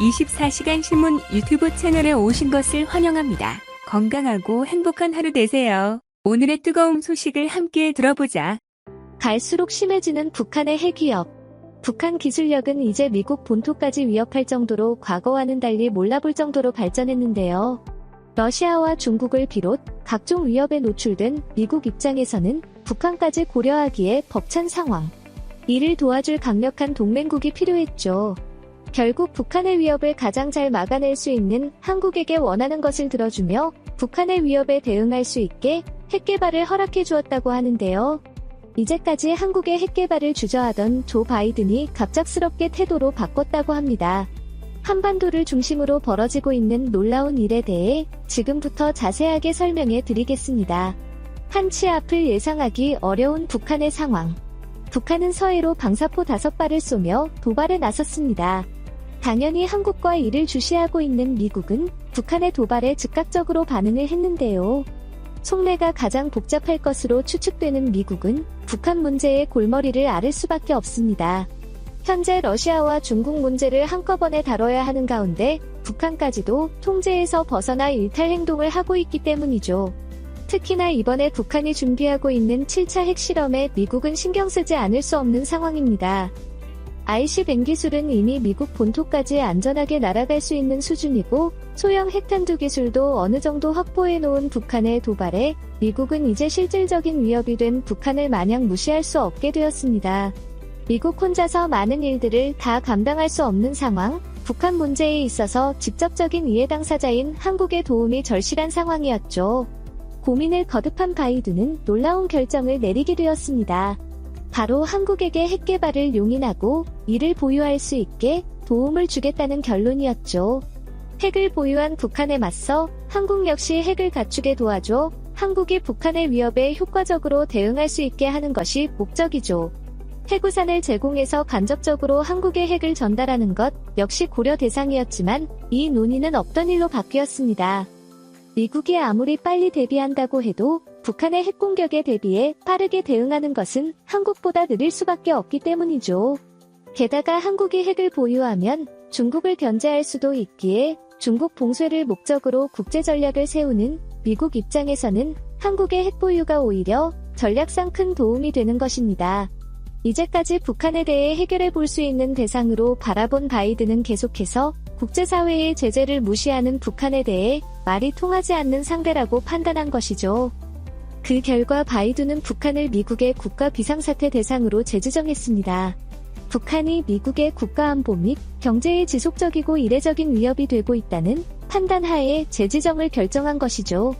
24시간 신문 유튜브 채널에 오신 것을 환영합니다. 건강하고 행복한 하루 되세요. 오늘의 뜨거운 소식을 함께 들어보자. 갈수록 심해지는 북한의 핵위협. 북한 기술력은 이제 미국 본토까지 위협할 정도로 과거와는 달리 몰라볼 정도로 발전했는데요. 러시아와 중국을 비롯 각종 위협에 노출된 미국 입장에서는 북한까지 고려하기에 벅찬 상황. 이를 도와줄 강력한 동맹국이 필요했죠. 결국 북한의 위협을 가장 잘 막아낼 수 있는 한국에게 원하는 것을 들어주며 북한의 위협에 대응할 수 있게 핵 개발을 허락해 주었다고 하는데요. 이제까지 한국의 핵 개발을 주저하던 조 바이든이 갑작스럽게 태도로 바꿨다고 합니다. 한반도를 중심으로 벌어지고 있는 놀라운 일에 대해 지금부터 자세하게 설명해 드리겠습니다. 한치 앞을 예상하기 어려운 북한의 상황. 북한은 서해로 방사포 5발을 쏘며 도발에 나섰습니다. 당연히 한국과 이를 주시하고 있는 미국은 북한의 도발에 즉각적으로 반응을 했는데요. 속내가 가장 복잡할 것으로 추측되는 미국은 북한 문제에 골머리를 앓을 수밖에 없습니다. 현재 러시아와 중국 문제를 한꺼번에 다뤄야 하는 가운데 북한까지도 통제에서 벗어나 일탈 행동을 하고 있기 때문이죠. 특히나 이번에 북한이 준비하고 있는 7차 핵실험에 미국은 신경 쓰지 않을 수 없는 상황입니다. ICBM 기술은 이미 미국 본토까지 안전하게 날아갈 수 있는 수준이고 소형 핵탄두 기술도 어느 정도 확보해 놓은 북한의 도발에 미국은 이제 실질적인 위협이 된 북한을 마냥 무시할 수 없게 되었습니다. 미국 혼자서 많은 일들을 다 감당할 수 없는 상황, 북한 문제에 있어서 직접적인 이해 당사자인 한국의 도움이 절실한 상황이었죠. 고민을 거듭한 바이든은 놀라운 결정을 내리게 되었습니다. 바로 한국에게 핵 개발을 용인하고 이를 보유할 수 있게 도움을 주겠다는 결론이었죠. 핵을 보유한 북한에 맞서 한국 역시 핵을 갖추게 도와줘 한국이 북한의 위협에 효과적으로 대응할 수 있게 하는 것이 목적이죠. 핵우산을 제공해서 간접적으로 한국에 핵을 전달하는 것 역시 고려 대상이었지만 이 논의는 없던 일로 바뀌었습니다. 미국이 아무리 빨리 대비한다고 해도 북한의 핵 공격에 대비해 빠르게 대응하는 것은 한국보다 느릴 수밖에 없기 때문이죠. 게다가 한국이 핵을 보유하면 중국을 견제할 수도 있기에 중국 봉쇄를 목적으로 국제 전략을 세우는 미국 입장에서는 한국의 핵 보유가 오히려 전략상 큰 도움이 되는 것입니다. 이제까지 북한에 대해 해결해 볼 수 있는 대상으로 바라본 바이든은 계속해서 국제사회의 제재를 무시하는 북한에 대해 말이 통하지 않는 상대라고 판단한 것이죠. 그 결과 바이든은 북한을 미국의 국가 비상사태 대상으로 재지정했습니다. 북한이 미국의 국가안보 및 경제에 지속적이고 이례적인 위협이 되고 있다는 판단하에 재지정을 결정한 것이죠.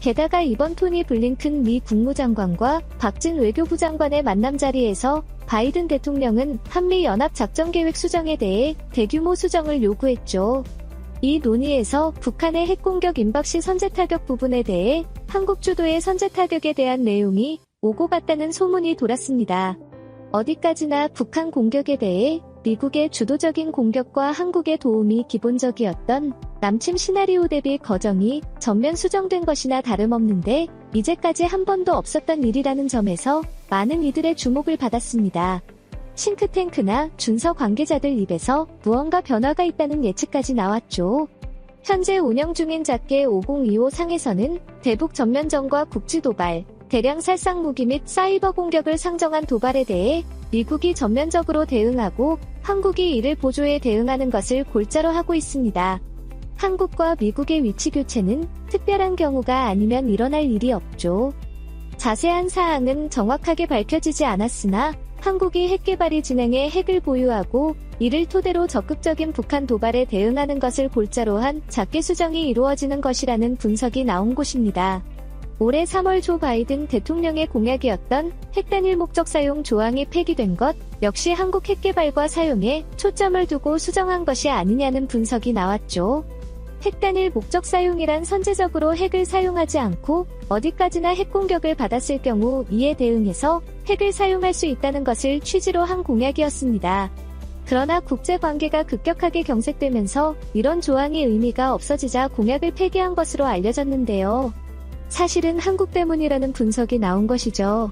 게다가 이번 토니 블링컨 미 국무장관과 박진 외교부 장관의 만남 자리에서 바이든 대통령은 한미연합작전계획 수정에 대해 대규모 수정을 요구했죠. 이 논의에서 북한의 핵공격 임박 시 선제타격 부분에 대해 한국 주도의 선제타격에 대한 내용이 오고 갔다는 소문이 돌았습니다. 어디까지나 북한 공격에 대해 미국의 주도적인 공격과 한국의 도움이 기본적이었던 남침 시나리오 대비 거정이 전면 수정된 것이나 다름없는데 이제까지 한 번도 없었던 일이라는 점에서 많은 이들의 주목을 받았습니다. 싱크탱크나 준서 관계자들 입에서 무언가 변화가 있다는 예측까지 나왔죠. 현재 운영 중인 작게 5025 상에서는 대북 전면전과 국지도발, 대량 살상 무기 및 사이버 공격을 상정한 도발에 대해 미국이 전면적으로 대응하고 한국이 이를 보조해 대응하는 것을 골자로 하고 있습니다. 한국과 미국의 위치 교체는 특별한 경우가 아니면 일어날 일이 없죠. 자세한 사항은 정확하게 밝혀지지 않았으나 한국이 핵 개발이 진행해 핵을 보유하고 이를 토대로 적극적인 북한 도발에 대응하는 것을 골자로 한 작게 수정이 이루어지는 것이라는 분석이 나온 곳입니다. 올해 3월 조 바이든 대통령의 공약이었던 핵단일 목적 사용 조항이 폐기된 것 역시 한국 핵 개발과 사용에 초점을 두고 수정한 것이 아니냐는 분석이 나왔죠. 핵단일 목적 사용이란 선제적으로 핵을 사용하지 않고 어디까지나 핵 공격을 받았을 경우 이에 대응해서 핵을 사용할 수 있다는 것을 취지로 한 공약이었습니다. 그러나 국제관계가 급격하게 경색되면서 이런 조항의 의미가 없어지자 공약을 폐기한 것으로 알려졌는데요. 사실은 한국 때문이라는 분석이 나온 것이죠.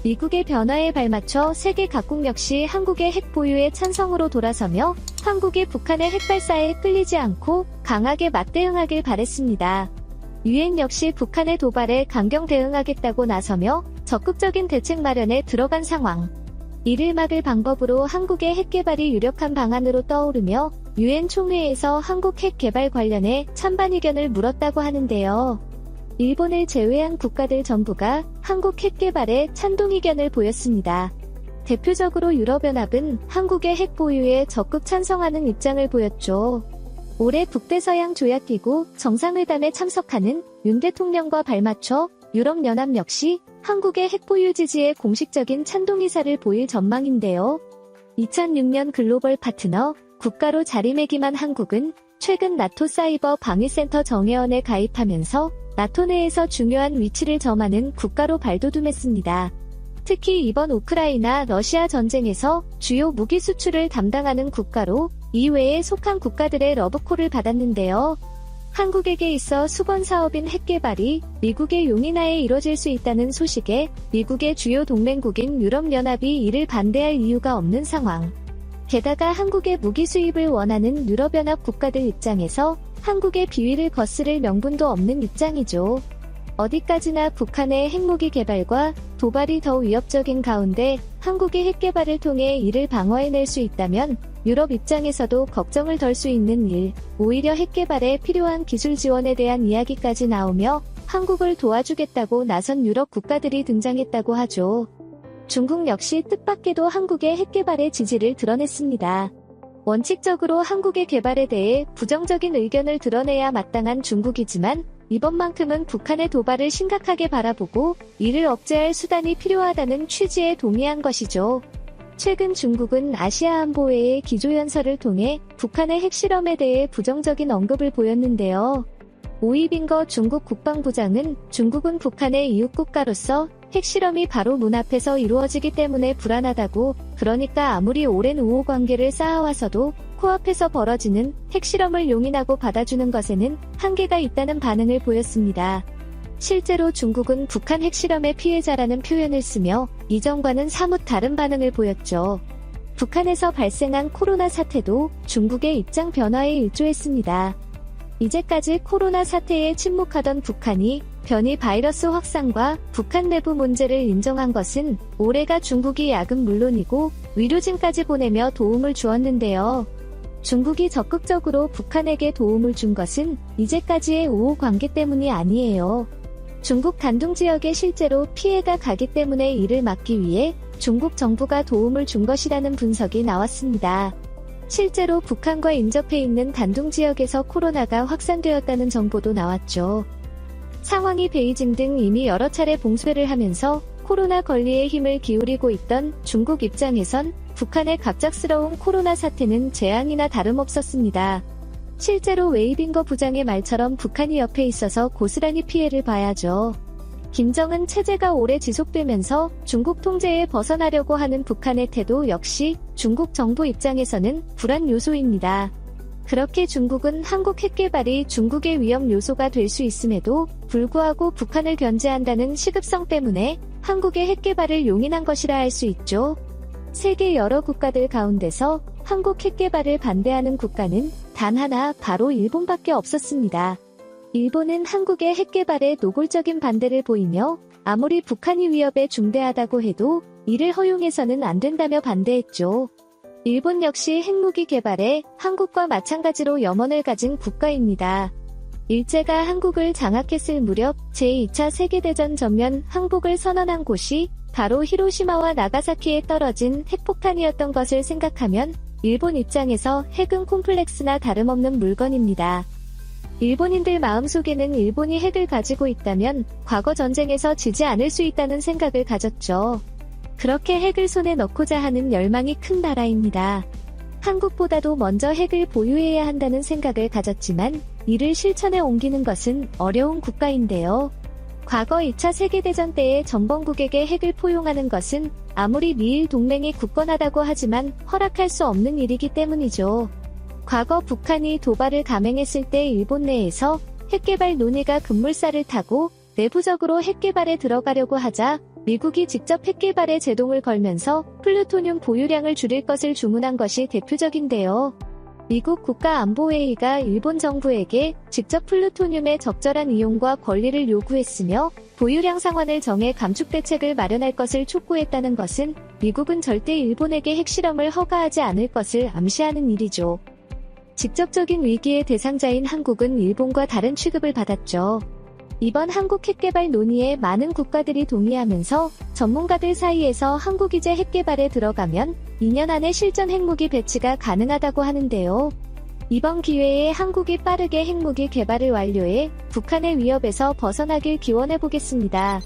미국의 변화에 발맞춰 세계 각국 역시 한국의 핵 보유에 찬성으로 돌아서며 한국이 북한의 핵 발사에 끌리지 않고 강하게 맞대응하길 바랬습니다. 유엔 역시 북한의 도발에 강경 대응하겠다고 나서며 적극적인 대책 마련에 들어간 상황. 이를 막을 방법으로 한국의 핵 개발이 유력한 방안으로 떠오르며 유엔 총회에서 한국 핵 개발 관련해 찬반 의견을 물었다고 하는데요. 일본을 제외한 국가들 전부가 한국 핵 개발에 찬동 의견을 보였습니다. 대표적으로 유럽연합은 한국의 핵 보유에 적극 찬성하는 입장을 보였죠. 올해 북대서양 조약기구 정상회담에 참석하는 윤 대통령과 발맞춰 유럽연합 역시 한국의 핵 보유 지지에 공식적인 찬동 의사를 보일 전망인데요. 2006년 글로벌 파트너 국가로 자리매김한 한국은 최근 나토 사이버 방위센터 정회원에 가입하면서 나토 내에서 중요한 위치를 점하는 국가로 발돋움했습니다. 특히 이번 우크라이나 러시아 전쟁에서 주요 무기 수출을 담당하는 국가로 이외에 속한 국가들의 러브콜을 받았는데요. 한국에게 있어 수건 사업인 핵 개발이 미국의 용인하에 이뤄질 수 있다는 소식에 미국의 주요 동맹국인 유럽연합이 이를 반대할 이유가 없는 상황. 게다가 한국의 무기 수입을 원하는 유럽연합 국가들 입장에서 한국의 비위를 거스를 명분도 없는 입장이죠. 어디까지나 북한의 핵무기 개발과 도발이 더 위협적인 가운데 한국의 핵 개발을 통해 이를 방어해낼 수 있다면 유럽 입장에서도 걱정을 덜 수 있는 일, 오히려 핵 개발에 필요한 기술 지원에 대한 이야기까지 나오며 한국을 도와주겠다고 나선 유럽 국가들이 등장했다고 하죠. 중국 역시 뜻밖에도 한국의 핵 개발에 지지를 드러냈습니다. 원칙적으로 한국의 개발에 대해 부정적인 의견을 드러내야 마땅한 중국이지만 이번만큼은 북한의 도발을 심각하게 바라보고 이를 억제할 수단이 필요하다는 취지에 동의한 것이죠. 최근 중국은 아시아 안보회의 기조연설을 통해 북한의 핵실험에 대해 부정적인 언급을 보였는데요. 오이빙거 중국 국방부장은 중국은 북한의 이웃국가로서 핵실험이 바로 눈앞에서 이루어지기 때문에 불안하다고, 그러니까 아무리 오랜 우호관계를 쌓아와서도 코앞에서 벌어지는 핵실험을 용인하고 받아주는 것에는 한계가 있다는 반응을 보였습니다. 실제로 중국은 북한 핵실험의 피해자라는 표현을 쓰며 이전과는 사뭇 다른 반응을 보였죠. 북한에서 발생한 코로나 사태도 중국의 입장 변화에 일조했습니다. 이제까지 코로나 사태에 침묵하던 북한이 변이 바이러스 확산과 북한 내부 문제를 인정한 것은 올해가 중국이 약은 물론이고 의료진까지 보내며 도움을 주었는데요. 중국이 적극적으로 북한에게 도움을 준 것은 이제까지의 우호 관계 때문이 아니에요. 중국 단둥 지역에 실제로 피해가 가기 때문에 이를 막기 위해 중국 정부가 도움을 준 것이라는 분석이 나왔습니다. 실제로 북한과 인접해 있는 단둥 지역에서 코로나가 확산되었다는 정보도 나왔죠. 상황이 베이징 등 이미 여러 차례 봉쇄를 하면서 코로나 관리에 힘을 기울이고 있던 중국 입장에선 북한의 갑작스러운 코로나 사태는 재앙이나 다름없었습니다. 실제로 웨이빙거 부장의 말처럼 북한이 옆에 있어서 고스란히 피해를 봐야죠. 김정은 체제가 오래 지속되면서 중국 통제에 벗어나려고 하는 북한의 태도 역시 중국 정부 입장에서는 불안 요소입니다. 그렇게 중국은 한국 핵 개발이 중국의 위험 요소가 될 수 있음에도 불구하고 북한을 견제한다는 시급성 때문에 한국의 핵 개발을 용인한 것이라 할 수 있죠. 세계 여러 국가들 가운데서 한국 핵 개발을 반대하는 국가는 단 하나, 바로 일본밖에 없었습니다. 일본은 한국의 핵 개발에 노골적인 반대를 보이며 아무리 북한이 위협에 중대하다고 해도 이를 허용해서는 안 된다며 반대했죠. 일본 역시 핵무기 개발에 한국과 마찬가지로 염원을 가진 국가입니다. 일제가 한국을 장악했을 무렵 제2차 세계대전 전면 항복을 선언한 곳이 바로 히로시마와 나가사키에 떨어진 핵폭탄이었던 것을 생각하면 일본 입장에서 핵은 콤플렉스나 다름없는 물건입니다. 일본인들 마음속에는 일본이 핵을 가지고 있다면 과거 전쟁에서 지지 않을 수 있다는 생각을 가졌죠. 그렇게 핵을 손에 넣고자 하는 열망이 큰 나라입니다. 한국보다도 먼저 핵을 보유해야 한다는 생각을 가졌지만 이를 실천에 옮기는 것은 어려운 국가인데요. 과거 2차 세계대전 때의 전범국에게 핵을 포용하는 것은 아무리 미일 동맹이 굳건하다고 하지만 허락할 수 없는 일이기 때문이죠. 과거 북한이 도발을 감행했을 때 일본 내에서 핵개발 논의가 급물살을 타고 내부적으로 핵개발에 들어가려고 하자 미국이 직접 핵 개발에 제동을 걸면서 플루토늄 보유량을 줄일 것을 주문한 것이 대표적인데요. 미국 국가안보회의가 일본 정부에게 직접 플루토늄의 적절한 이용과 권리를 요구했으며 보유량 상한을 정해 감축 대책을 마련할 것을 촉구했다는 것은 미국은 절대 일본에게 핵실험을 허가하지 않을 것을 암시하는 일이죠. 직접적인 위기의 대상자인 한국은 일본과 다른 취급을 받았죠. 이번 한국 핵개발 논의에 많은 국가들이 동의하면서 전문가들 사이에서 한국이 제 핵개발에 들어가면 2년 안에 실전 핵무기 배치가 가능하다고 하는데요. 이번 기회에 한국이 빠르게 핵무기 개발을 완료해 북한의 위협에서 벗어나길 기원해보겠습니다.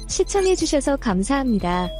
시청해주셔서 감사합니다.